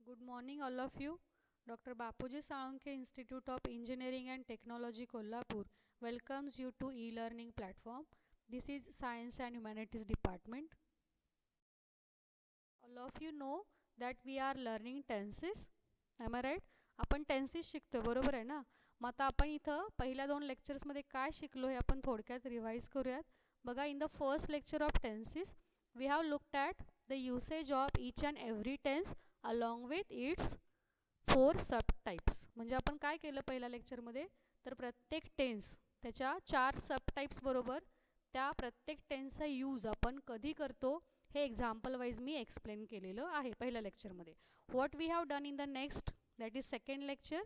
Good morning, all of you. Dr. Bapuji Salunkhe Institute of Engineering and Technology, Kolhapur welcomes you to e-learning platform. This is Science and Humanities Department. All of you know that we are learning tenses. Am I right? आपण tenses शिकतो बरोबर आहे ना. मग आता आपण इथं पहिल्या दोन लेक्चर्समध्ये काय शिकलो हे आपण थोडक्यात रिवाइज करूयात. बघा, in the first lecture of tenses we have looked at the usage of each and every tense along with its 4 sub types. म्हणजे आपण काय केलं पहिल्या लेक्चरमध्ये, तर प्रत्येक टेन्स त्याच्या 4 सब टाइप्स बरोबर त्या प्रत्येक टेन्सचा यूज आपण कधी करतो हे एक्झाम्पल वाईज मी एक्सप्लेन केलेलं आहे पहिल्या लेक्चरमध्ये. What we have done in the next, that is second lecture.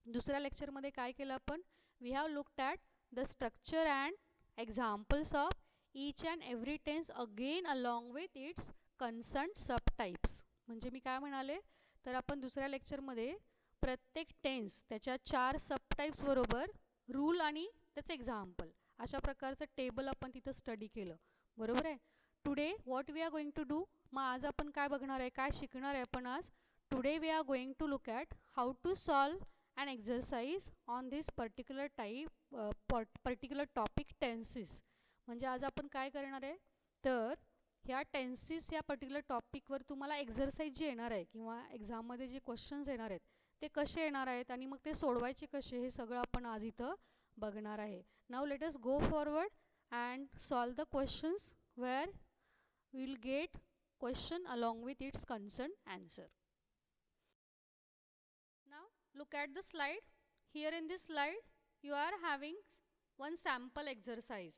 दुसऱ्या लेक्चरमध्ये काय केलं आपण, we have looked at the structure and examples of each and every tense again along with its concern sub types. म्हणजे मी काय म्हणाले, तर आपण दुसऱ्या लेक्चरमध्ये प्रत्येक टेन्स त्याच्या 4 सब टाइप्स बरोबर रूल आणि त्याचं एक्झाम्पल अशा प्रकारचं टेबल आपण तिथं स्टडी केलं बरोबर आहे. Today what we are going to do, मग आज आपण काय बघणार आहे, काय शिकणार आहे आपण आज. Today we are going to look at how to solve an exercise on this particular topic tenses. म्हणजे आज आपण काय करणार आहे, तर ह्या टेन्सेस या पर्टिक्युलर टॉपिकवर तुम्हाला एक्झरसाइज जे येणार आहे किंवा एक्झाममध्ये जे क्वेश्चन्स येणार आहेत ते कसे येणार आहेत आणि मग ते सोडवायचे कसे हे सगळं आपण आज इथं बघणार आहे. Now let us go forward and solve the questions where we will get question along with its concerned answer. Now look at the slide. Here in this slide you are having one sample exercise.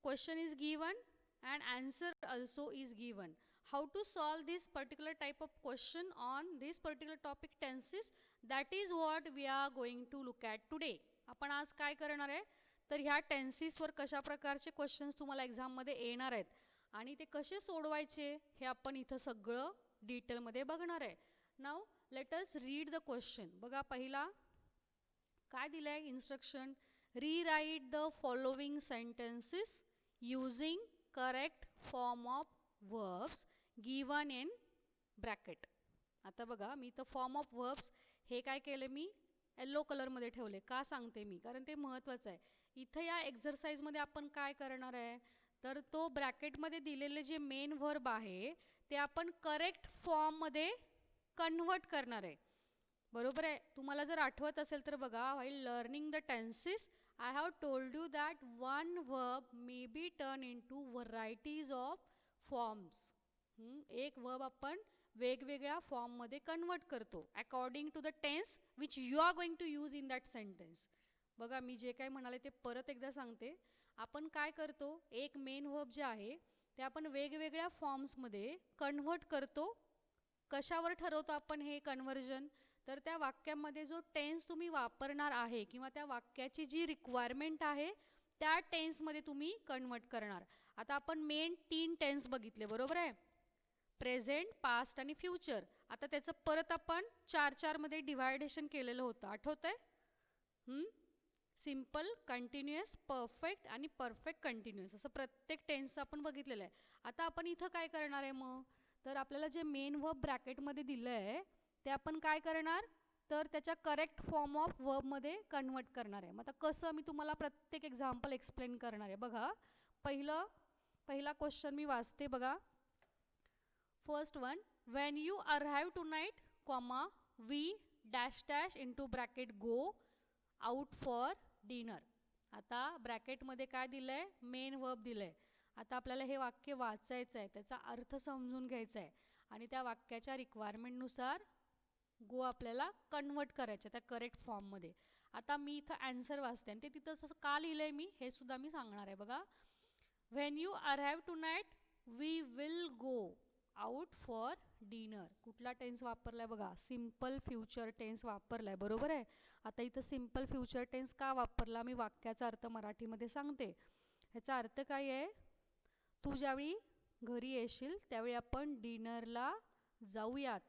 Question is given and answer also is given. How to solve this particular type of question on this particular topic tenses, that is what we are going to look at today. आपण आज काय करणार आहे, तर ह्या टेन्सेसवर कशा प्रकारचे questions तुम्हाला एक्झाममध्ये येणार आहेत आणि ते कसे सोडवायचे हे आपण इथं सगळं डिटेलमध्ये बघणार आहे. Now let us read the question. बघा, पहिला काय दिलं आहे instruction, रीराईट the following sentences using correct form of verbs given in bracket. आता बघा, मी इथं फॉर्म ऑफ वर्ब्स हे काय केले, मी येल्लो कलरमध्ये ठेवले. का सांगते मी, कारण ते महत्त्वाचं आहे. इथं या एक्झरसाइजमध्ये आपण काय करणार आहे, तर तो ब्रॅकेटमध्ये दिलेले जे मेन वर्ब आहे ते आपण करेक्ट फॉर्ममध्ये कन्व्हर्ट करणार आहे बरोबर आहे. तुम्हाला जर आठवत असेल तर बघा, while learning the tenses I have told you that one verb may be turn into varieties of forms. एक वर्ब आपण वेगवेगळ्या फॉर्ममध्ये कन्वर्ट करतो according to the tense which you are going to use in that sentence. बघा, मी जे काय म्हणाले ते परत एकदा सांगते. आपण काय करतो, एक मेन वर्ब जे आहे ते आपण वेगवेगळ्या फॉर्म्समध्ये कन्व्हर्ट करतो. कशावर ठरवतो आपण हे कन्व्हर्जन, तर त्या वाक्यामध्ये जो टेन्स तुम्ही वापरणार आहे किंवा त्या वाक्याची जी रिक्वायरमेंट आहे त्या टेन्समध्ये तुम्ही कन्व्हर्ट करणार. आता आपण मेन 3 टेन्स बघितले बरोबर आहे, प्रेझेंट, पास्ट आणि फ्युचर. आता त्याचं परत आपण 4 मध्ये डिवायडेशन केलेलं होतं, आठवत आहे. सिम्पल, कंटिन्युअस, परफेक्ट आणि परफेक्ट कंटिन्युअस असं प्रत्येक टेन्सचं आपण बघितलेलं आहे. आता आपण इथं काय करणार आहे मग, तर आपल्याला जे मेन वर्ब ब्रॅकेटमध्ये दिलं आहे ते आपण काय करणार, तर त्याच्या करेक्ट फॉर्म ऑफ वर्बमध्ये कन्व्हर्ट करणार आहे. मग आता कसं मी तुम्हाला प्रत्येक एक्झाम्पल एक्सप्लेन करणार आहे. बघा, पहिला क्वेश्चन मी वाचते बघा. First one, when you arrive tonight comma we dash dash into bracket go out for dinner. आता ब्रॅकेटमध्ये काय दिलं आहे, मेन वर्ब दिलं आहे. आता आपल्याला हे वाक्य वाचायचं आहे, त्याचा अर्थ समजून घ्यायचा आहे आणि त्या वाक्याच्या रिक्वायरमेंटनुसार गो आपल्याला कन्व्हर्ट करायचं त्या करेक्ट फॉर्ममध्ये. आता मी इथं ॲन्सर वाचते आणि ते तिथं असं का लिहिलं आहे मी हे सुद्धा मी सांगणार आहे. बघा, when you arrive tonight we will go out for dinner. कुठला टेन्स वापरला आहे बघा, सिम्पल फ्युचर टेन्स वापरला आहे बरोबर आहे. आता इथं सिम्पल फ्युचर टेन्स का वापरला, मी वाक्याचा अर्थ मराठीमध्ये सांगते. ह्याचा अर्थ काय आहे, तू ज्यावेळी घरी येशील त्यावेळी आपण डिनरला जाऊयात.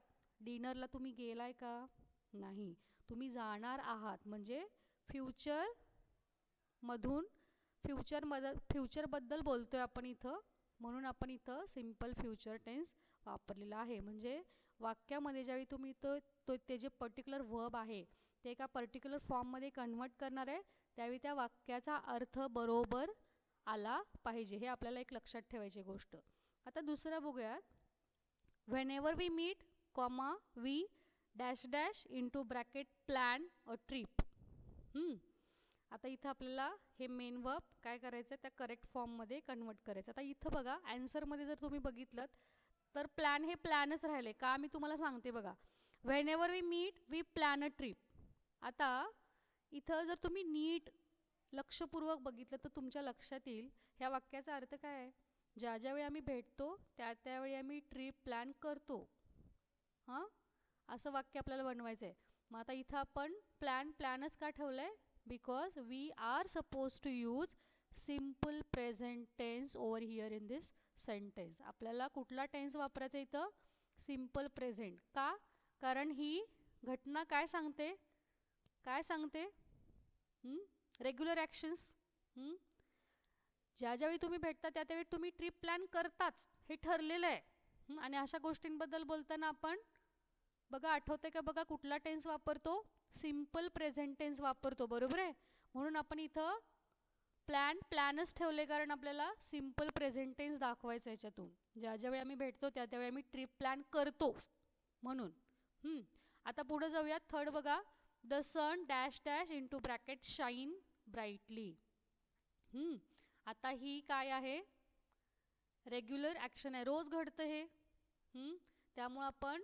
डिनरला तुम्ही गेलाय का, नाही, तुम्ही जाणार आहात. म्हणजे फ्युचरबद्दल बोलतोय आपण इथं, म्हणून आपण इथं सिम्पल फ्युचर टेन्स वापरलेला आहे. म्हणजे वाक्यामध्ये ज्यावेळी तुम्ही ते जे पर्टिक्युलर वर्ब आहे ते एका पर्टिक्युलर फॉर्ममध्ये कन्व्हर्ट करणार आहे, त्यावेळी त्या वाक्याचा अर्थ बरोबर आला पाहिजे. हे आपल्याला एक लक्षात ठेवायची गोष्ट. आता दुसरं बघूयात. Whenever we meet comma we dash dash into bracket plan a trip. आता इथं आपल्याला हे मेन वर्ब काय करायचं आहे, त्या करेक्ट फॉर्ममध्ये कन्वर्ट करायचं. आता इथं बघा ॲन्सरमध्ये जर तुम्ही बघितलं तर प्लॅन हे प्लॅनच राहिले का, मी तुम्हाला सांगते बघा. Whenever we meet we plan a trip. आता इथं जर तुम्ही नीट लक्षपूर्वक बघितलं तर तुमच्या लक्षात येईल ह्या वाक्याचा अर्थ काय आहे. ज्या ज्यावेळी आम्ही भेटतो त्यावेळी आम्ही ट्रिप प्लॅन करतो. हां, असं वाक्य आपल्याला बनवायचं आहे. मग आता इथं आपण प्लॅनच का ठेवलं आहे, because we are suppose to use simple present tense over here in this sentence. आपल्याला कुठला टेन्स वापरायचा इथं, सिम्पल प्रेझेंट. का, कारण ही घटना काय सांगते, रेग्युलर ॲक्शन्स. ज्यावेळी तुम्ही भेटता त्यावेळी तुम्ही ट्रिप प्लॅन करताच, हे ठरलेलं आहे. आणि अशा गोष्टींबद्दल बोलताना आपण बघा, आठवते का बघा, कुठला टेन्स वापरतो, सिम्पल प्रेझेंट टेन्स वापरतो, बरोबर आहे. म्हणून आपण इथं प्लॅनच ठेवले कारण आपल्याला सिम्पल प्रेझेंट टेन्स दाखवायचं याच्यातून. ज्यावेळी आम्ही भेटतो त्यावेळी आम्ही ट्रिप प्लॅन करतो म्हणून. आता पुढे जाऊयात. थर्ड बघा. The sun dash dash into bracket shine brightly. आता ही काय आहे, रेग्युलर ॲक्शन आहे, रोज घडतं हे. त्यामुळं आपण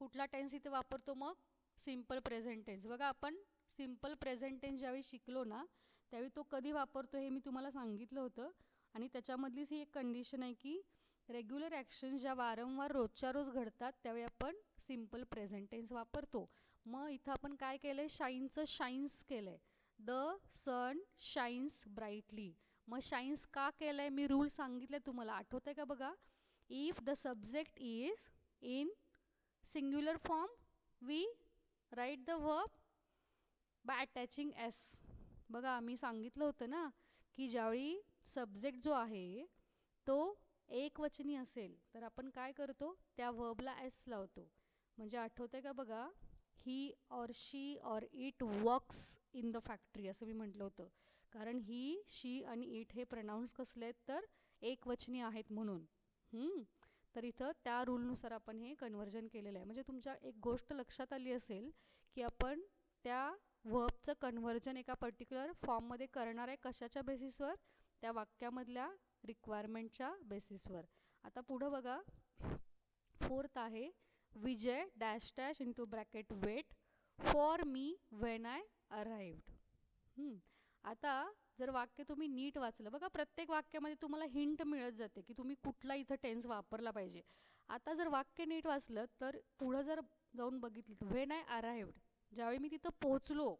कुठला टेन्स इथे वापरतो, मग सिम्पल प्रेझेंट टेन्स. बघा, आपण सिम्पल प्रेझेंट टेन्स ज्यावेळी शिकलो ना त्यावेळी तो कधी वापरतो हे मी तुम्हाला सांगितलं होतं. आणि त्याच्यामधलीच ही एक कंडिशन आहे की रेग्युलर ॲक्शन ज्या वारंवार रोजच्या रोज घडतात त्यावेळी आपण सिम्पल प्रेझेंट टेन्स वापरतो. मग इथं आपण काय केलं आहे, शाईनचं शाईन्स केलं आहे. The sun shines brightly. मग शाईन्स का केलं आहे, मी रूल सांगितले तुम्हाला, आठवत आहे का बघा. If the subject is in singular form we write the verb by attaching S. बघा, मी सांगितलं होतं ना की ज्यावेळी सब्जेक्ट जो आहे तो एकवचनी असेल तर आपण काय करतो, त्या वर्बला एस लावतो. म्हणजे आठवतंय का बघा, he or she or it works in the factory असं मी म्हटलं होतं. कारण ही, शी आणि इट हे प्रनाउन्स कसले आहेत तर एकवचनी आहेत म्हणून. तर इथं त्या रूलनुसार आपण हे कन्वर्जन केलेलं आहे. म्हणजे तुमच्या एक गोष्ट लक्षात आली असेल की आपण त्या वर्बचं कन्वर्जन एका पर्टिक्युलर फॉर्ममध्ये करणार आहे. कशाच्या बेसिसवर, त्या वाक्यामधल्या रिक्वायरमेंटच्या बेसिसवर. आता पुढं बघा. फोर्थ आहे. Vijay dash dash into bracket wait for me when I arrived. आता जर वाक्य तुम्ही नीट वाचलं, बघा प्रत्येक वाक्यामध्ये तुम्हाला हिंट मिळत जाते की तुम्ही कुठला इथं टेन्स वापरला पाहिजे. आता जर वाक्य नीट वाचलं तर पुढं जर जाऊन बघितलं, व्हेन आय अराइव्ड, ज्यावेळी मी तिथं पोहोचलो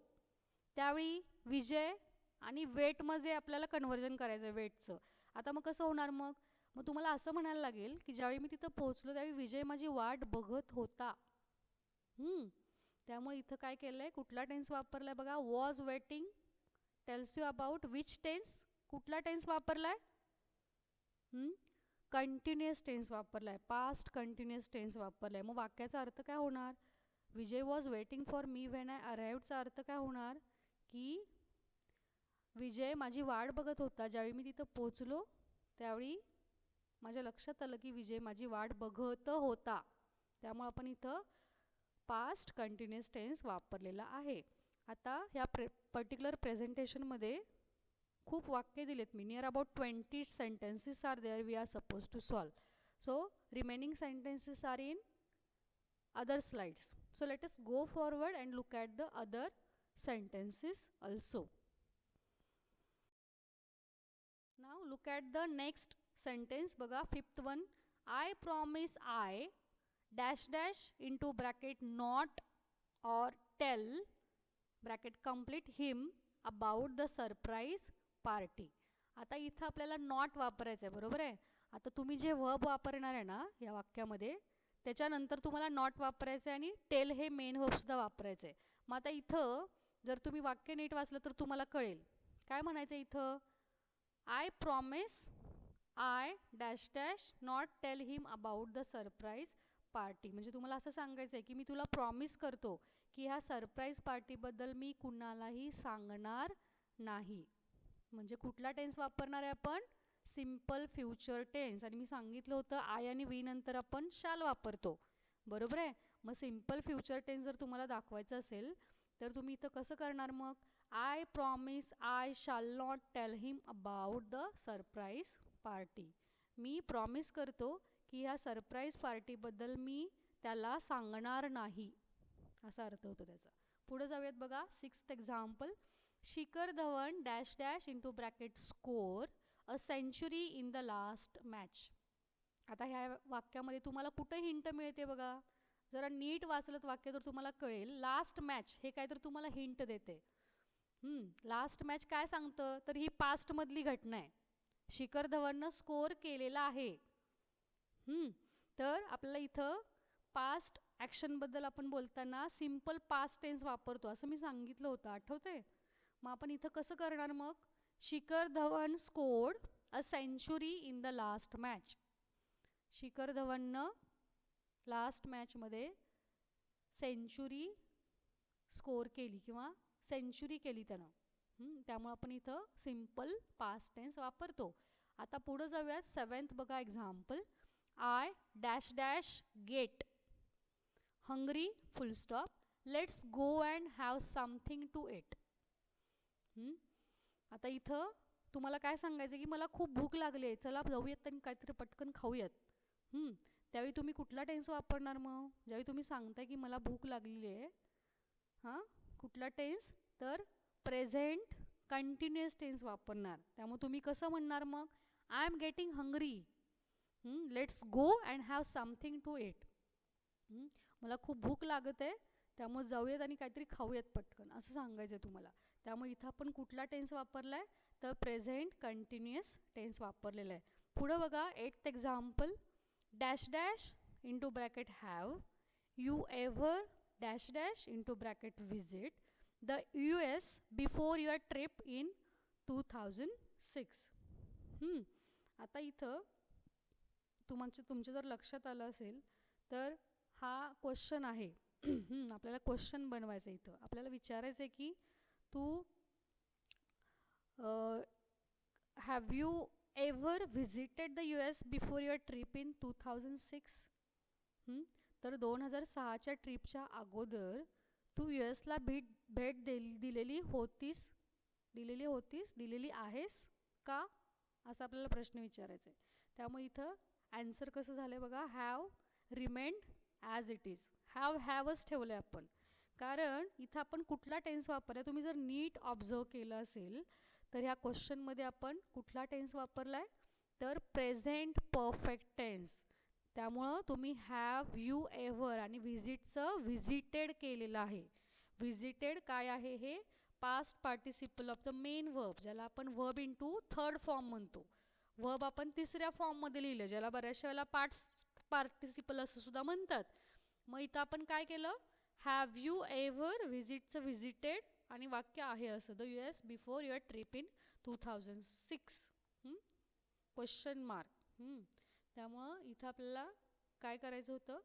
त्यावेळी विजय आणि वेटमध्ये आपल्याला कन्वर्जन करायचं आहे, वेटचं. आता मग कसं होणार, मग तुम्हाला असं म्हणायला लागेल की ज्यावेळी मी तिथं पोहोचलो त्यावेळी विजय माझी वाट बघत होता. त्यामुळे इथं काय केलं आहे, कुठला टेन्स वापरला आहे बघा. Was waiting tells you about which tense, कुठला टेन्स वापरला आहे, कंटिन्युअस टेन्स वापरला आहे, पास्ट कंटिन्युअस टेन्स वापरला आहे. मग वाक्याचा अर्थ काय होणार, Vijay was waiting for me when I अराइव्डचा अर्थ काय होणार की विजय माझी वाट बघत होता, ज्यावेळी मी तिथं पोचलो त्यावेळी माझ्या लक्षात आलं की विजय माझी वाट बघत होता. त्यामुळे आपण इथं पास्ट कंटिन्युअस टेन्स वापरलेला आहे. आता ह्या पर्टिक्युलर प्रेझेंटेशनमध्ये खूप वाक्य दिलेत मी, near about 20 sentences are there we are suppose to solve. So remaining sentences are in other slides. So let us go forward and look at the other sentences also. Now look at the next sentence. बघा, fifth one. I promise I dash dash into bracket not or tell bracket complete him about the surprise party. आता इथं आपल्याला not वापरायचं आहे, बरोबर आहे. आता तुम्ही जे वर्ब वापरणार आहे ना या वाक्यामध्ये त्याच्यानंतर तुम्हाला नॉट वापरायचं आहे आणि टेल हे मेन वर्बसुद्धा वापरायचं आहे. मग आता इथं जर तुम्ही वाक्य नीट वाचलं तर तुम्हाला कळेल काय म्हणायचं आहे इथं. I promise I dash dash not tell him about the surprise party म्हणजे तुम्हाला असं सांगायचं आहे की मी तुला प्रॉमिस करतो की ह्या सरप्राईज पार्टीबद्दल मी कुणालाही सांगणार नाही. म्हणजे कुठला टेन्स वापरणार आहे आपण? Simple future tense. आणि मी सांगितलं होतं आय आणि वी नंतर आपण शाल वापरतो, बरोबर आहे. मग सिम्पल फ्युचर टेन्स जर तुम्हाला दाखवायचं असेल तर तुम्ही इथं कसं करणार मग? I promise I shall not tell him about the surprise party. मी प्रॉमिस करतो की ह्या सरप्राईज पार्टीबद्दल मी त्याला सांगणार नाही, असा अर्थ होतो त्याचा. पुढे जाऊयात बघा. 6th example. Shikhar Dhawan dash dash into bracket score a century in the last match. आता ह्या वाक्यामध्ये तुम्हाला कुठं हिंट मिळते बघा. जरा नीट वाचलत वाक्य तर तुम्हाला कळेल. लास्ट मॅच हे काय तर तुम्हाला हिंट देते. लास्ट मॅच काय सांगतं तर ही पास्टमधली घटना आहे. शिखर धवननं स्कोर केलेला आहे. तर आपल्याला इथं पास्ट ॲक्शनबद्दल आपण बोलताना सिम्पल पास्ट टेन्स वापरतो असं मी सांगितलं होतं, आठवते. मग आपण इथं कसं करणार मग? Shikhar Dhawan scored a century in the last match. Shikhar धवननं लास्ट मॅचमध्ये सेंचुरी स्कोर केली किंवा सेंचुरी केली त्यानं. त्यामुळे आपण इथं सिम्पल पास्ट टेन्स वापरतो. आता पुढं जाऊयात. 7th बघा example. I dash dash get hungry full stop let's go and have something to eat. आता इथं तुम्हाला काय सांगायचं की मला खूप भूक लागली आहे, चला जाऊयात आणि काहीतरी पटकन खाऊयात. त्यावेळी तुम्ही कुठला टेन्स वापरणार मग? ज्यावेळी तुम्ही सांगताय की मला भूक लागलेली आहे, कुठला टेन्स तर प्रेझेंट कंटिन्युअस टेन्स वापरणार. त्यामुळे तुम्ही कसं म्हणणार मग? I am getting hungry, let's go and have something to eat. मला खूप भूक लागत आहे त्यामुळे जाऊयात आणि काहीतरी खाऊयात पटकन, असं सांगायचं आहे तुम्हाला. त्यामुळे इथं आपण कुठला टेन्स वापरला आहे तर प्रेझेंट कंटिन्युअस टेन्स वापरलेला आहे. पुढं बघा. 8th example. Dash dash into bracket have you ever dash dash into bracket visit the US before your trip in 2006. आता इथं तुमच्या जर लक्षात आलं असेल तर हा क्वेश्चन आहे. आपल्याला क्वेश्चन बनवायचं. इथं आपल्याला विचारायचं आहे की तू have you ever visited the US before your trip in 2006. तर 2006च्या ट्रिपच्या अगोदर तू USला भेट दिलेली आहेस का, असा आपल्याला प्रश्न विचारायचा आहे. त्यामुळे इथं ॲन्सर कसं झालं आहे बघा. Have remained as it is. हॅवच ठेवलं आहे आपण, कारण इथं आपण कुठला टेन्स वापरला तुम्ही जर नीट ऑब्झर्व केलं असेल तर ह्या क्वेश्चनमध्ये आपण कुठला टेन्स वापरला आहे तर प्रेझेंट परफेक्ट टेन्स. त्यामुळं तुम्ही हॅव यू एव्हर आणि व्हिजिटेड केलेलं आहे. व्हिजिटेड काय आहे? हे past participle of the main verb, ज्याला आपण वर्ब इंटू थर्ड फॉर्म म्हणतो. वर्ब आपण तिसऱ्या फॉर्ममध्ये लिहिलं, ज्याला बऱ्याचशा वेळेला पास्ट पार्टिसिपल असं सुद्धा म्हणतात. मग इथं आपण काय केलं? हॅव यू एव्हर व्हिजिटेड आणि वाक्य आहे असं the US before your trip in 2006 question mark. त्यामुळं इथं आपल्याला काय करायचं होतं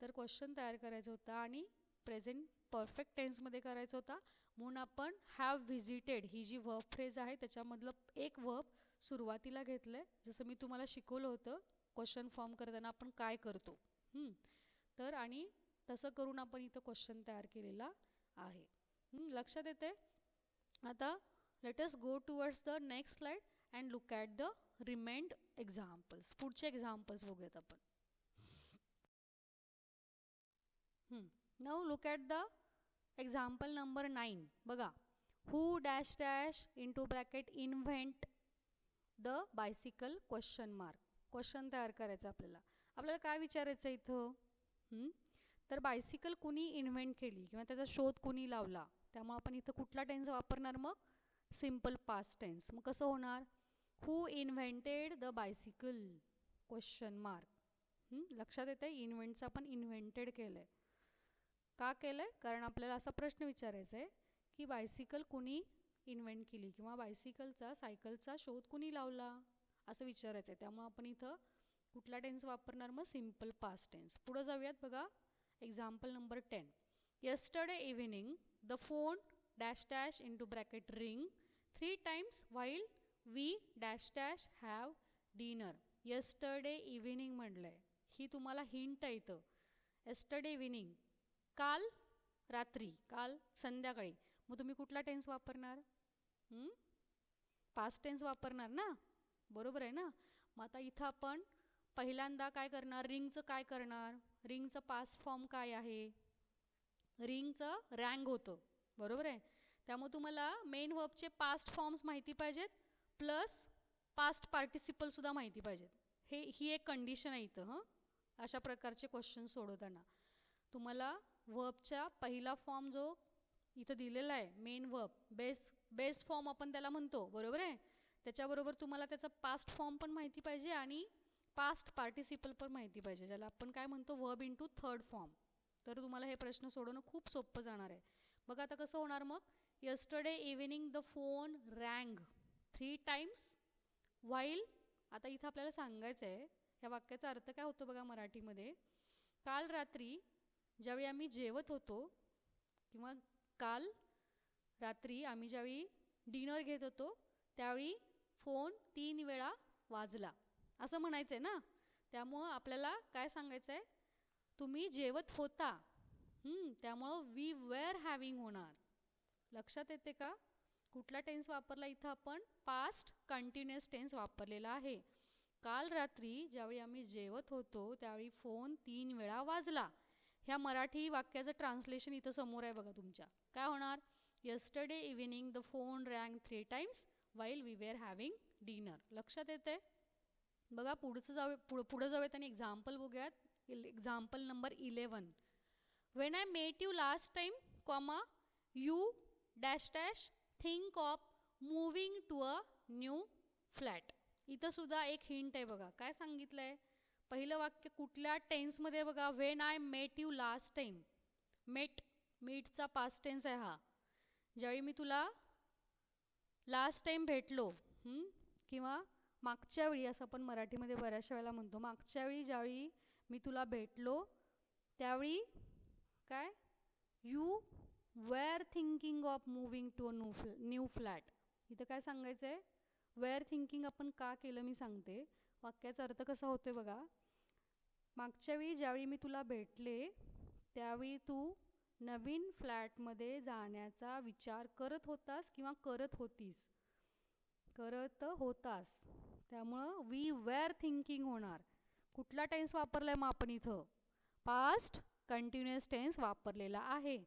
तर क्वेश्चन तयार करायचं होतं आणि प्रेझेंट परफेक्ट टेन्समध्ये करायचं होता. म्हणून आपण हॅव व्हिजिटेड ही जी वर्ब फ्रेज आहे त्याच्यामधलं एक वर्ब सुरुवातीला घेतलं आहे, जसं मी तुम्हाला शिकवलं होतं क्वेश्चन फॉर्म करताना आपण काय करतो. तर आणि तसं करून आपण इथं क्वेश्चन तयार केलेला आहे. लक्षात येते. आता let us go towards the next slide and look at the remained examples. पुढचे एक्झाम्पल्स बघूयात आपण. Now look at the example number 9 बघा. Who dash dash into bracket invent the bicycle question mark. Question तयार करायचं आपल्याला काय विचारायचं इथं तर बायसिकल कुणी इन्व्हेंट केली किंवा त्याचा शोध कुणी लावला. त्यामुळे आपण इथं कुठला टेन्स वापरणार मग? Simple past tense. मग कसं होणार? Who invented the bicycle question mark. लक्षात येतं आहे इन्व्हेंटचं आपण इन्व्हेंटेड केलं आहे. का केलं आहे? कारण आपल्याला असा प्रश्न विचारायचा आहे की बायसिकल कुणी इन्व्हेंट केली किंवा सायकलचा शोध कुणी लावला असं विचारायचं आहे. त्यामुळे आपण इथं कुठला टेन्स वापरणार मग? Simple past tense. पुढे जाऊयात बघा. Example number 10. Yesterday evening the phone dash dash into bracket ring 3 times while we dash dash have dinner. Yesterday evening म्हणलंय. ही तुम्हाला हिंट आहे इथं. Yesterday evening काल रात्री, काल संध्याकाळी. मग तुम्ही कुठला टेन्स वापरणार? पास्ट टेन्स वापरणार ना, बरोबर आहे ना. मग आता इथं आपण पहिल्यांदा काय करणार? रिंगचं काय करणार? रिंगचं पास्ट फॉर्म काय आहे? रिंगचं रँग होतं, बरोबर आहे. त्यामुळे तुम्हाला मेन वर्बचे पास्ट फॉर्म्स माहिती पाहिजेत, प्लस पास्ट पार्टिसिपलसुद्धा माहिती पाहिजेत. ही एक कंडिशन आहे इथं. अशा प्रकारचे क्वेश्चन सोडवताना तुम्हाला वर्बचा पहिला फॉर्म जो इथं दिलेला आहे, मेन वर्ब, बेस फॉर्म आपण त्याला म्हणतो, बरोबर आहे. त्याच्याबरोबर तुम्हाला त्याचा पास्ट फॉर्म पण माहिती पाहिजे आणि पास्ट पार्टिसिपल पण माहिती पाहिजे, ज्याला आपण काय म्हणतो? Verb into third form. तर तुम्हाला हे प्रश्न सोडवणं खूप सोपं जाणार आहे. बघा आता कसं होणार मग. Yesterday evening the phone rang 3 times while. आता इथं आपल्याला सांगायचं आहे ह्या वाक्याचा अर्थ काय होतो बघा मराठीमध्ये. काल रात्री ज्यावेळी आम्ही जेवत होतो किंवा काल रात्री आम्ही ज्यावेळी डिनर घेत होतो त्यावेळी फोन 3 वेळा वाजला, असं म्हणायचं आहे ना. त्यामुळं आपल्याला काय सांगायचं आहे? तुम्ही जेवत होता, त्यामुळं वी वेअर हॅविंग होणार. लक्षात येते का? कुठला टेन्स वापरला इथं आपण? पास्ट कंटिन्युअस टेन्स वापरलेला आहे. काल रात्री ज्यावेळी आम्ही जेवत होतो त्यावेळी फोन 3 वेळा वाजला. ह्या मराठी वाक्याचं ट्रान्सलेशन इथं समोर आहे बघा तुमच्या. काय होणार? Yesterday evening the phone rang 3 times while we were having dinner. लक्षात येते? बघा पुढे जाऊयात आणि एक्झाम्पल बघूयात. Example number 11. When I met you last time, you dash dash think of moving to a new flat. इथं सुद्धा एक हिंट आहे बघा. काय सांगितलंय? पहिलं वाक्य कुठल्या टेन्समध्ये बघा? When I met you last time. मीटचा पास्ट टेन्स आहे हा. ज्यावेळी मी तुला लास्ट टाइम भेटलो, किंवा मागच्या वेळी, असं आपण मराठीमध्ये बऱ्याचशा वेळेला म्हणतो. मागच्या वेळी ज्यावेळी मी तुला भेटलो त्यावेळी काय? You were thinking of moving to a new flat. इथं काय सांगायचं आहे? वेअर थिंकिंग आपण का केलं मी सांगते. वाक्याचा अर्थ कसा होतोय बघा. मागच्या वेळी ज्यावेळी मी तुला भेटले त्यावेळी तू नवीन फ्लॅटमध्ये जाण्याचा विचार करत होतास किंवा करत होतास. त्यामुळं वी वेअर थिंकिंग होणार. कुठला टेन्स वापरलाय मग आपण इथं? पास्ट कंटिन्युअस टेन्स वापरलेला आहे.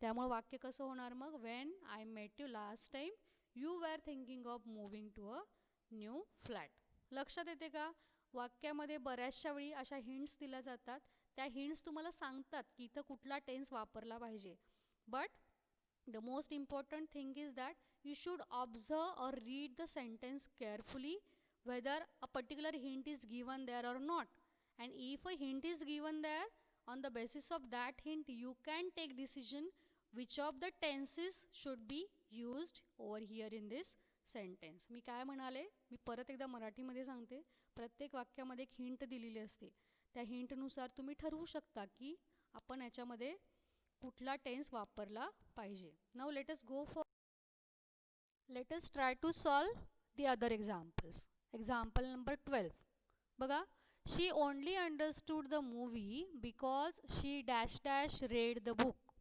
त्यामुळे वाक्य कसं होणार मग? When I met you last time you were thinking of moving to a new flat. लक्षात येते का? वाक्यामध्ये बऱ्याचशा वेळी अशा हिंट्स दिल्या जातात. त्या हिंट्स तुम्हाला सांगतात की इथं कुठला टेन्स वापरला पाहिजे. But the most important thing is that you should observe or read the sentence carefully whether a particular hint is given there or not. And if a hint is given there, on the basis of that hint you can take decision which of the tenses should be used over here in this sentence. मी काय म्हणाले? मी परत एकदा मराठीमध्ये सांगते. प्रत्येक वाक्यामध्ये एक hint दिलेली असते. त्या हिंटनुसार तुम्ही ठरवू शकता की आपण याच्यामध्ये कुठला टेन्स वापरला पाहिजे. Now let us go for Let us try to solve the other examples. Example number 12. बघा. She only understood the movie because she dash dash read the book.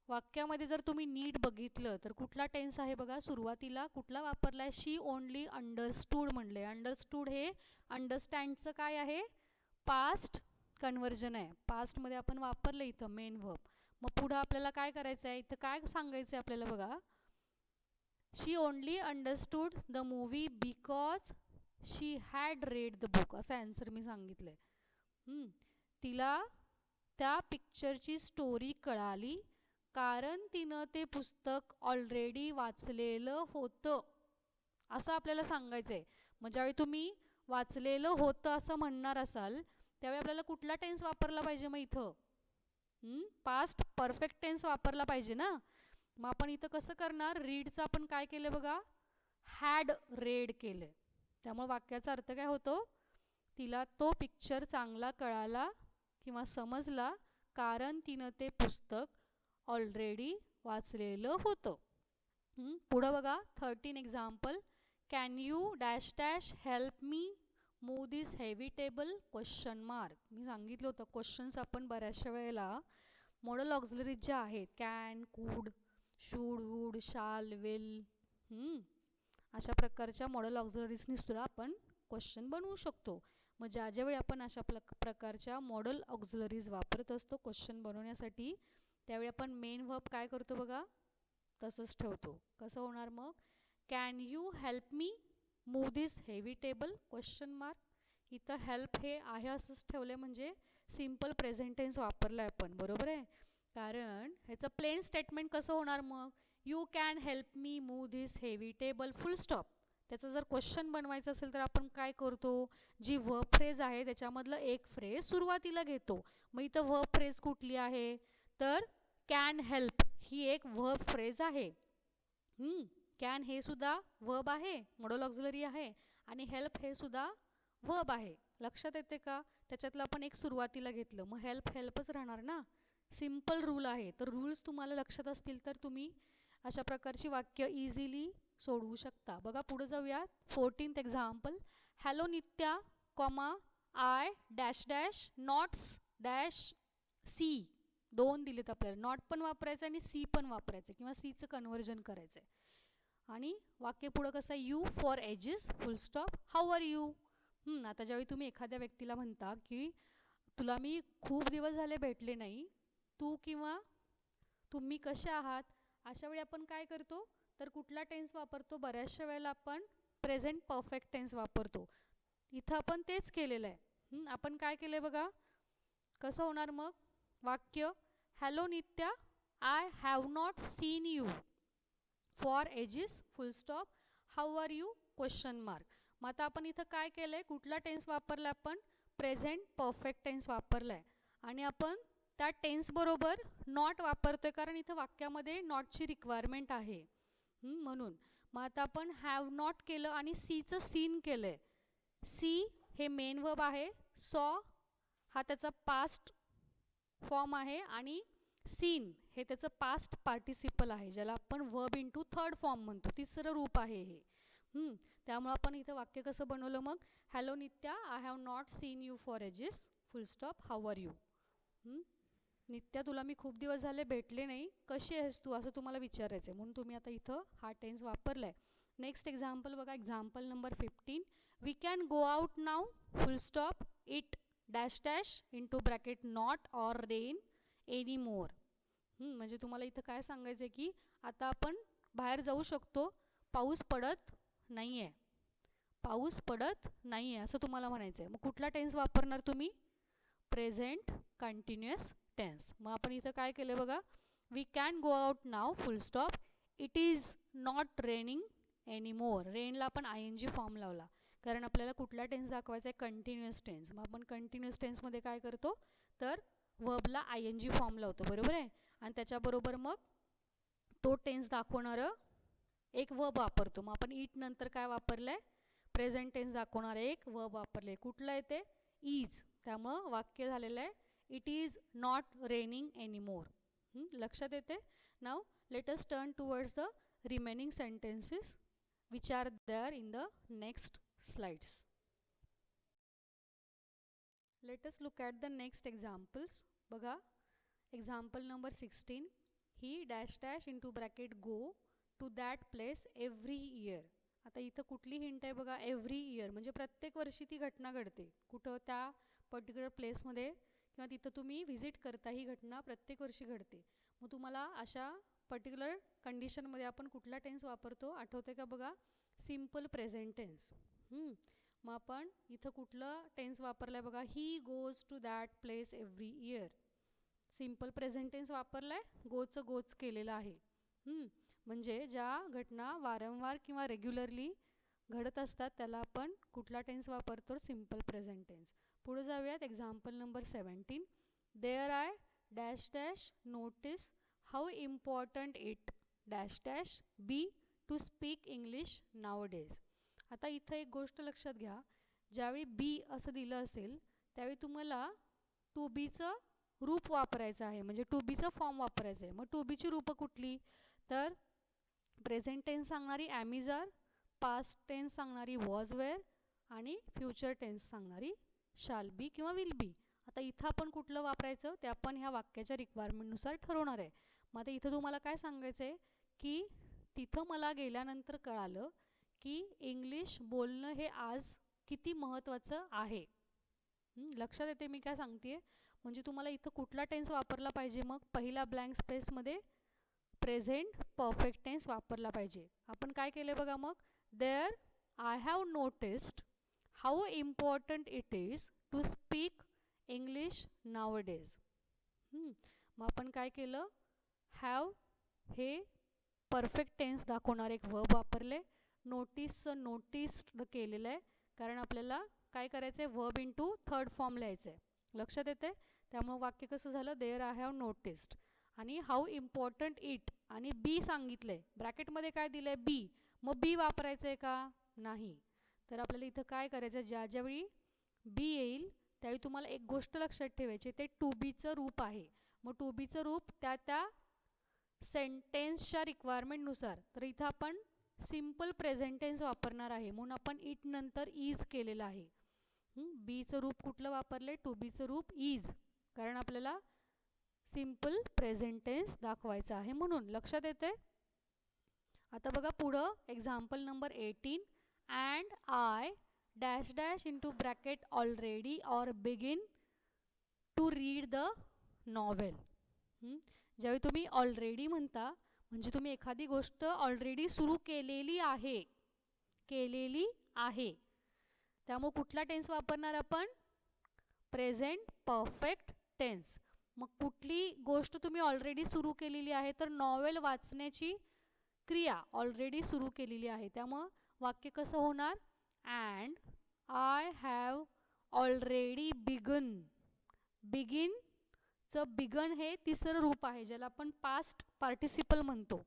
वाक्यामध्ये जर तुम्ही नीट बघितलं तर कुठला टेन्स आहे बघा? सुरुवातीला कुठला वापरलाय? शी ओनली अंडरस्टूड म्हणले. अंडरस्टूड हे अंडरस्टँडचं काय आहे? पास्ट कन्वर्जन आहे. पास्टमध्ये आपण वापरलं इथं मेन वर्ब. मग पुढं आपल्याला काय करायचं आहे? इथं काय सांगायचं आहे आपल्याला बघा? She only understood the movie because she had read the book. असं ॲन्सर मी सांगितलं आहे. तिला त्या पिक्चरची स्टोरी कळाली कारण तिनं ते पुस्तक ऑलरेडी वाचलेलं होतं, असं आपल्याला सांगायचं आहे. मग ज्यावेळी तुम्ही वाचलेलं होतं असं म्हणणार असाल त्यावेळी आपल्याला कुठला टेन्स वापरला पाहिजे? मग इथं पास्ट परफेक्ट टेन्स वापरला पाहिजे ना. मग आपण इथं कसं करणार? रीडचं आपण काय केलं बघा? हॅड रेड केलं. त्यामुळे वाक्याचा अर्थ काय होतो? तिला तो पिक्चर चांगला कळाला किंवा समजला कारण तिनं ते पुस्तक ऑलरेडी वाचलेलं होतं. पुढं बघा 13 example. Can you dash dash help me move this heavy table question mark. मी सांगितलं होतं क्वेश्चन्स आपण बऱ्याचशा वेळेला मॉडल ऑक्झिलरीज ज्या आहेत कॅन, कुड, शूड, वूड, शाल, विल, अशा प्रकारच्या मॉडल ऑक्झिलरीजनी सुद्धा आपण क्वेश्चन बनवू शकतो. मग ज्या ज्यावेळी आपण अशा प्रकारच्या मॉडल ऑक्झिलरीज वापरत असतो क्वेश्चन बनवण्यासाठी त्यावेळी आपण मेन वर्ब काय करतो बघा तसंच ठेवतो. कसं होणार मग? Can you help me move this heavy table question mark. इथं हेल्प हे आहे असंच ठेवलं आहे म्हणजे सिम्पल प्रेझेंट टेन्स वापरलं आहे आपण, बरोबर आहे. कारण ह्याचं प्लेन स्टेटमेंट कसं होणार मग? You can help me move this heavy table full stop. त्याचं जर क्वेश्चन बनवायचं असेल तर आपण काय करतो, जी वर्ब फ्रेज आहे त्याच्यामधलं एक फ्रेज सुरुवातीला घेतो. मग इथं वर्ब फ्रेज कुठली आहे तर कॅन हेल्प ही एक वर्ब फ्रेज आहे. कॅन हे सुद्धा वर्ब आहे, मॉडल ऑक्झिलरी आहे, आणि हेल्प हे सुद्धा वर्ब आहे. लक्षात येते का? त्याच्यातलं आपण एक सुरुवातीला घेतलं मग हेल्प हेल्पच राहणार ना. सिम्पल रूल आहे. तर रूल्स तुम्हाला लक्षात असतील तर तुम्ही अशा प्रकारची वाक्य इझिली सोडवू शकता. बघा पुढे जाऊया. 14th example. Hello Nitya comma I dash dash not dash see. दोन दिलेत आपल्याला, नॉट पण वापरायचं आणि सी पण वापरायचं किंवा सीचं कन्व्हर्जन करायचं आहे. आणि वाक्य पुढं कसं आहे, you for ages full stop how are you. आता ज्यावेळी तुम्ही एखाद्या व्यक्तीला म्हणता की तुला मी खूप दिवस झाले भेटले नाही, तू किंवा तुम्ही कसे आहात, अशा वेळी आपण काय करतो तर कुठला टेन्स वापरतो? बऱ्याचशा वेळेला आपण प्रेझेंट परफेक्ट टेन्स वापरतो. इथं आपण तेच केलेलं आहे. आपण काय केलं आहे बघा कसं होणार मग वाक्य. Hello Nitya I have not seen you for ages full stop how are you question mark. मग आता आपण इथं काय केलं आहे, कुठला टेन्स वापरला आपण? प्रेझेंट परफेक्ट टेन्स वापरला आहे. आणि आपण त्या टेन्सबरोबर नॉट वापरतो आहे कारण इथं वाक्यामध्ये नॉटची रिक्वायरमेंट आहे म्हणून. मग आता आपण हॅव नॉट केलं आणि सीचं सीन केलं आहे. सी हे मेन वर्ब आहे, सॉ हा त्याचा पास्ट फॉर्म आहे आणि सीन हे त्याचं पास्ट पार्टिसिपल आहे ज्याला आपण वर्ब इंटू थर्ड फॉर्म म्हणतो, तिसरं रूप आहे हे. त्यामुळे आपण इथं वाक्य कसं बनवलं मग? Hello Nitya I have not seen you for ages full stop how are you. Nitya तुला मी खूप दिवस झाले भेटले नाही, कशी आहेस तू, असं तुम्हाला विचारायचं आहे म्हणून तुम्ही आता इथं हा टेन्स वापरला आहे. नेक्स्ट एक्झाम्पल बघा, example number 15. We can go out now full stop it dash dash into bracket not or rain any more. म्हणजे तुम्हाला इथं काय सांगायचं आहे की आता आपण बाहेर जाऊ शकतो, पाऊस पडत नाही आहे, पाऊस पडत नाही आहे असं तुम्हाला म्हणायचं आहे. मग कुठला टेन्स वापरणार तुम्ही? Present continuous tense. मग आपण इथं काय केलं बघा, we can go out now full stop it is not raining any more. रेनला आपण ING फॉर्म लावला कारण आपल्याला कुठला टेन्स दाखवायचा आहे? Continuous tense. मग आपण कंटिन्युअस टेन्समध्ये काय करतो तर वर्बला ING फॉर्म लावतो, बरोबर आहे. आणि त्याच्याबरोबर मग तो टेन्स दाखवणारं एक वर्ब वापरतो. मग आपण इट नंतर काय वापरलं आहे? प्रेझेंट टेन्स दाखवणारं एक वर्ब वापरले. कुठलं आहे ते? इज. त्यामुळं वाक्य झालेलं आहे it is not raining any more. लक्षात येते. Now let us turn towards the remaining sentences which are there in the next slides. Let us look at the next examples. बघा example number 16. He dash dash into bracket go to that place every year. आता इथं कुठली hint आहे बघा? Every year म्हणजे प्रत्येक वर्षी ती घटना घडते. कुठं? त्या पर्टिक्युलर प्लेसमध्ये किंवा तिथं तुम्ही व्हिजिट करता, ही घटना प्रत्येक वर्षी घडते. मग तुम्हाला अशा पर्टिक्युलर कंडिशनमध्ये आपण कुठला टेन्स वापरतो आठवते का बघा? Simple present tense. मग आपण इथं कुठलं टेन्स वापरलं आहे बघा? He goes to that place every year. Simple present tense वापरलं आहे, गोचं गोच केलेलं आहे. म्हणजे ज्या घटना वारंवार किंवा रेग्युलरली घडत असतात त्याला आपण कुठला टेन्स वापरतो? Simple present tense. पुढे जाऊयात. Example number 17. There I dash dash notice how important it dash dash be to speak English nowadays. आता इथं एक गोष्ट लक्षात घ्या ज्यावेळी बी असं दिलं असेल त्यावेळी तुम्हाला टू बीचं रूप वापरायचं आहे, म्हणजे टू बीचं फॉर्म वापरायचं आहे. मग टू बीची रूपं कुठली? तर प्रेझेंट टेन्स सांगणारी am is are, past tense सांगणारी वॉज वेअर आणि फ्युचर टेन्स सांगणारी शाल बी किंवा विल बी. आता इथं आपण कुठलं वापरायचं ते आपण ह्या वाक्याच्या रिक्वायरमेंटनुसार ठरवणार आहे. मग आता इथं तुम्हाला काय सांगायचं आहे की तिथं मला गेल्यानंतर कळालं की इंग्लिश बोलणं हे आज किती महत्त्वाचं आहे. लक्षात येते मी काय सांगते? म्हणजे तुम्हाला इथं कुठला टेन्स वापरला पाहिजे? मग पहिला ब्लँक स्पेसमध्ये प्रेझेंट परफेक्ट टेन्स वापरला पाहिजे. आपण काय केलं बघा मग, there I have noticed how important it is to speak English nowadays. मग आपण काय केलं, हॅव हे परफेक्ट टेन्स दाखवणार एक वर्ब वापरले. नोटीसचं नोटिस्ड केलेलं आहे कारण आपल्याला काय करायचं आहे, वर्ब इंटू थर्ड फॉर्म लिहायचं आहे. लक्षात येते? त्यामुळे वाक्य कसं झालं, देअर आय हॅव नोटिस्ड आणि हाऊ इम्पॉर्टंट इट आणि बी सांगितलं आहे, ब्रॅकेटमध्ये काय दिलं आहे बी. मग बी वापरायचं आहे का? नाही. तर आपल्याला इथं काय करायचं, ज्यावेळी बी येईल त्यावेळी तुम्हाला एक गोष्ट लक्षात ठेवायची, ते टू बीचं रूप आहे. मग टू बीचं रूप त्या सेंटेन्सच्या रिक्वायरमेंटनुसार. तर इथं आपण सिम्पल प्रेझेंट टेन्स वापरणार आहे म्हणून आपण इट नंतर इज केलेलं आहे. बीचं रूप कुठलं वापरले? टू बीचं रूप इज, कारण आपल्याला सिम्पल प्रेझेंट टेन्स दाखवायचं आहे म्हणून. लक्षात येते? आता बघा पुढं example number 18. And I dash dash into bracket already or begin to read the novel. ज्यावेळी तुम्ही ऑलरेडी म्हणता म्हणजे तुम्ही एखादी गोष्ट ऑलरेडी सुरू केलेली आहे, त्यामुळे कुठला टेन्स वापरणार आपण? Present perfect tense. मग कुठली गोष्ट तुम्ही ऑलरेडी सुरू केलेली आहे? तर नॉवेल वाचण्याची क्रिया ऑलरेडी सुरू केलेली आहे. त्यामुळं वाक्य कसं होणार? And I have already began. बिगिनचं बिगन हे तिसरं रूप आहे ज्याला आपण पास्ट पार्टिसिपल म्हणतो.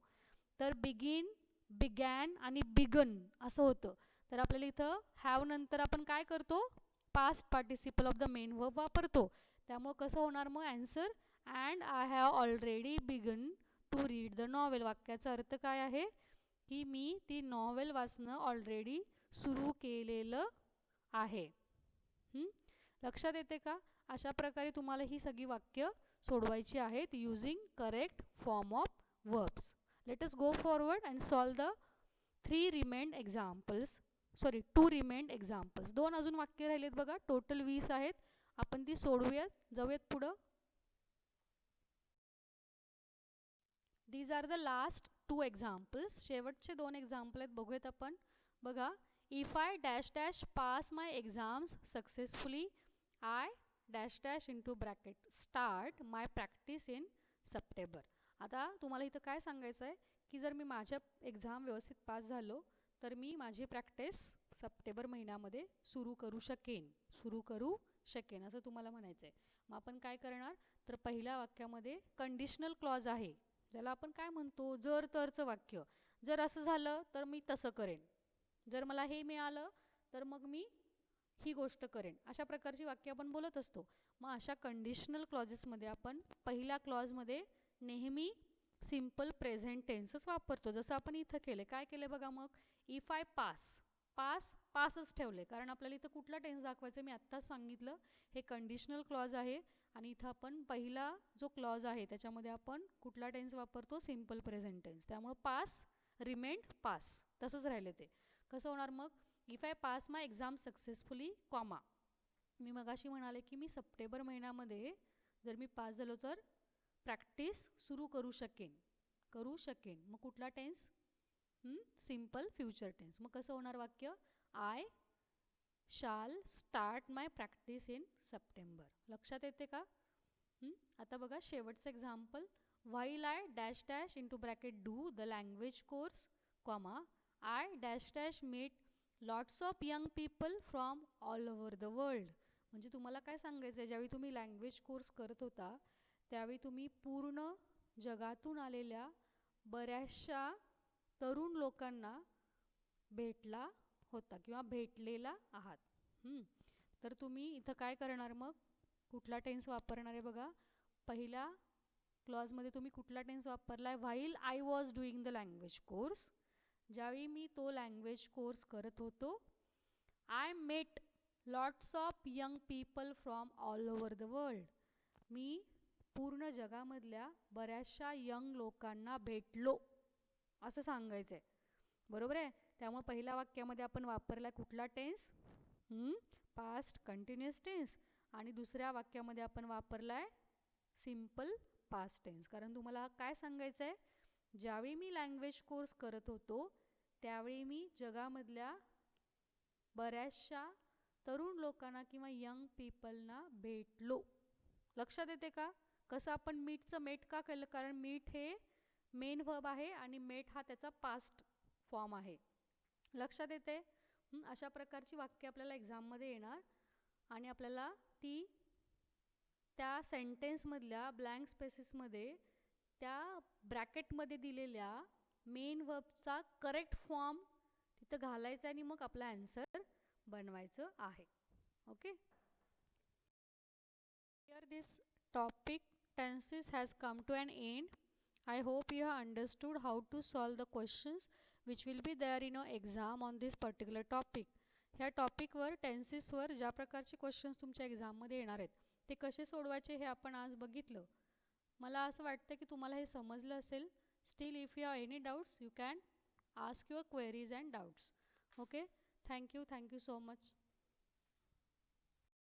तर बिगिन, बिगॅन आणि बिगन असं होतं. तर आपल्याला इथं हॅव नंतर आपण काय करतो? Past participle of the main verb वापरतो. त्यामुळे कसं होणार मग answer? And I have already begun to read the novel. वाक्याचा अर्थ काय आहे की मी ती नॉवेल वाचणं ऑलरेडी सुरू केलेलं आहे. लक्षात येते का? अशा प्रकारे तुम्हाला ही सगळी वाक्य सोडवायची आहेत using correct form of verbs. Late us go forward and solve the 2 remained examples. दोन अजून वाक्य राहिलेत बघा, टोटल 20 आहेत. आपण ती सोडवूयात, जाऊयात पुढं. These are the last 2 examples. शेवटचे 2 एक्झाम्पल आहेत, बघूयात आपण. बघा, if I dash dash pass my exams successfully I dash dash into bracket start my practice in September. आता तुम्हाला इथं काय सांगायचं आहे की जर मी माझ्या एक्झाम व्यवस्थित पास झालो तर मी माझी प्रॅक्टिस सप्टेंबर महिन्यामध्ये सुरू करू शकेन असं तुम्हाला म्हणायचं आहे. मग आपण काय करणार? तर पहिल्या वाक्यामध्ये कंडिशनल क्लॉज आहे, ज्याला आपण काय म्हणतो? जर तरचं वाक्य. जर असं झालं तर मी तसं करेन, जर मला हे मिळालं तर मग मी ही गोष्ट करेन, अशा प्रकारची वाक्य आपण बोलत असतो. मग अशा कंडिशनल क्लॉजेसमध्ये आपण पहिल्या क्लॉजमध्ये नेहमी सिम्पल प्रेझेंट टेन्सच वापरतो, जसं आपण इथं केले. काय केले बघा मग, इफ आय पासच ठेवले कारण आपल्याला इथं कुठला टेन्स दाखवायचा मी आत्ताच सांगितलं, हे कंडिशनल क्लॉज आहे. आणि इथं आपण पहिला जो क्लॉज आहे त्याच्यामध्ये आपण कुठला टेन्स वापरतो? Simple present tense. त्यामुळे पास रिमेंड पास तसंच राहिले. ते कसं होणार मग? If I pass my exam successfully comma, मी मगाशी म्हणाले की मी सप्टेंबर महिन्यामध्ये जर मी पास झालो तर प्रॅक्टिस सुरू करू शकेन. मग कुठला टेन्स? Simple future tense. मग कसं होणार वाक्य? I shall start my practice in September. लक्षात येते का? आता बघा शेवटचं example. While I dash dash into bracket do the language course comma I dash dash meet lots of young people from all over the world. म्हणजे तुम्हाला काय सांगायचं आहे, ज्यावेळी तुम्ही लँग्वेज कोर्स करत होता त्यावेळी तुम्ही पूर्ण जगातून आलेल्या बऱ्याचशा तरुण लोकांना भेटला होता किंवा भेटलेला आहात. तर तुम्ही इथं काय करणार मग, कुठला टेन्स वापरणार आहे बघा. पहिल्या क्लॉजमध्ये तुम्ही कुठला टेन्स वापरलाय, while I was doing the language course. ज्यावेळी मी तो लँग्वेज कोर्स करत होतो. I met lots of young people from all over the world. मी पूर्ण जगामधल्या बऱ्याचशा यंग लोकांना भेटलो असं सांगायचं आहे. बरोबर आहे. त्यामुळे पहिल्या वाक्यामध्ये आपण वापरला कुठला टेन्स, पास्ट कंटिन्युअस टेन्स. आणि दुसऱ्या वाक्यामध्ये आपण वापरलाय सिम्पल पास्ट टेन्स. कारण तुम्हाला काय सांगायचं आहे, ज्यावेळी मी लँग्वेज कोर्स करत होतो त्यावेळी मी जगामधल्या बऱ्याचशा तरुण लोकांना किंवा यंग पीपलना भेटलो. लक्षात येते का कसं आपण मीटचं मेट का केलं, कारण मीट हे मेन वर्ब आहे आणि मेट हा त्याचा पास्ट फॉर्म आहे. लक्षात येते. अशा प्रकारची वाक्य आपल्याला एक्झाममध्ये येणार आणि आपल्याला ती त्या सेंटेन्समधल्या ब्लँक स्पेसेसमध्ये त्या ब्रॅकेटमध्ये दिलेल्या मेन वर्बचा करेक्ट फॉर्म तिथं घालायचा आणि मग आपला आन्सर बनवायचं आहे. Okay. Here this topic tenses has come to an end. I hope you have understood how to solve the questions which will be there in your exam on this particular topic. ह्या टॉपिकवर टेन्सेसवर ज्या प्रकारचे questions तुमच्या एक्झाममध्ये येणार आहेत ते कसे सोडवायचे हे आपण आज बघितलं. मला असं वाटतं की तुम्हाला हे समजलं असेल. Steel if you have any doubts you can ask your queries and doubts. Okay. Thank you so much.